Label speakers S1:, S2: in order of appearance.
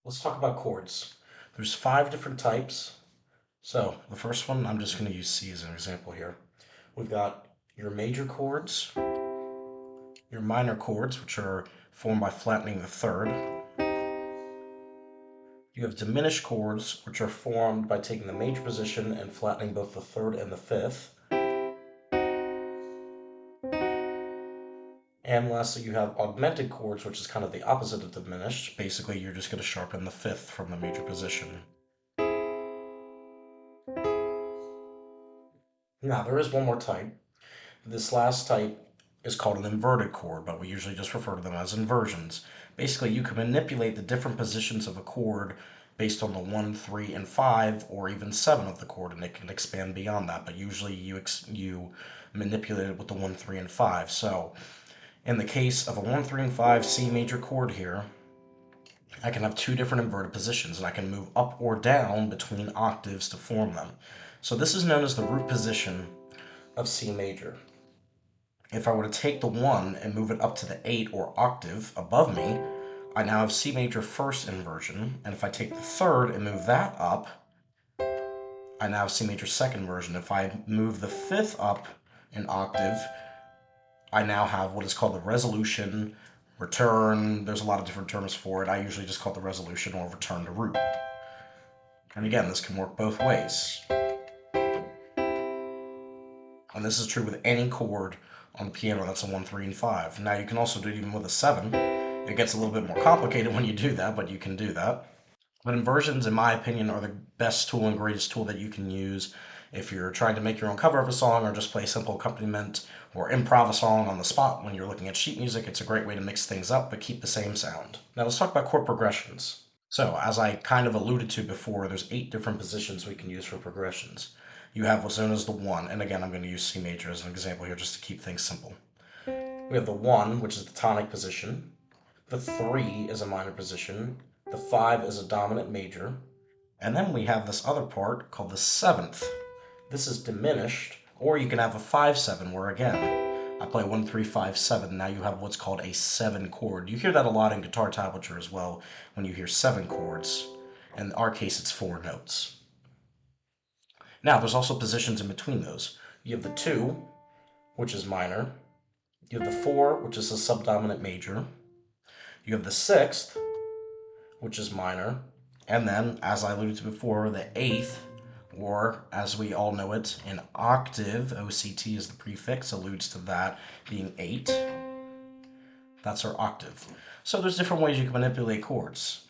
S1: Let's talk about chords. There's 5 different types. So the first one, I'm just going to use C as an example here. We've got your major chords, your minor chords, which are formed by flattening the third. You have diminished chords, which are formed by taking the major position and flattening both the third and the fifth. And lastly, you have augmented chords, which is kind of the opposite of diminished. Basically, you're just going to sharpen the fifth from the major position. Now, there is one more type. This last type is called an inverted chord, but we usually just refer to them as inversions. Basically, you can manipulate the different positions of a chord based on the 1, 3, and 5, or even 7 of the chord, and it can expand beyond that, but usually you manipulate it with the 1, 3, and 5. So, in the case of a 1, 3, and 5 C major chord here, I can have 2 different inverted positions, and I can move up or down between octaves to form them. So this is known as the root position of C major. If I were to take the 1 and move it up to the 8 or octave above me, I now have C major first inversion, and if I take the 3rd and move that up, I now have C major second inversion. If I move the 5th up an octave, I now have what is called the resolution, return. There's a lot of different terms for it. I usually just call it the resolution or return to root. And again, this can work both ways. And this is true with any chord on the piano that's a 1, 3, and 5. Now you can also do it even with a 7. It gets a little bit more complicated when you do that, but you can do that. But inversions, in my opinion, are the best tool and greatest tool that you can use if you're trying to make your own cover of a song or just play a simple accompaniment or improv a song on the spot when you're looking at sheet music. It's a great way to mix things up but keep the same sound. Now let's talk about chord progressions. So, as I kind of alluded to before, there's 8 different positions we can use for progressions. You have what's known as the 1, and again, I'm going to use C major as an example here just to keep things simple. We have the 1, which is the tonic position. The 3 is a minor position. The 5 is a dominant major. And then we have this other part called the 7th. This is diminished, or you can have a 5-7, where again, I play 1, 3, 5, 7. Now you have what's called a 7 chord. You hear that a lot in guitar tablature as well when you hear 7 chords. In our case, it's 4 notes. Now, there's also positions in between those. You have the 2, which is minor. You have the 4, which is a subdominant major. You have the 6th, which is minor. And then, as I alluded to before, the 8th, or as we all know it, an octave, OCT is the prefix, alludes to that being 8. That's our octave. So there's different ways you can manipulate chords.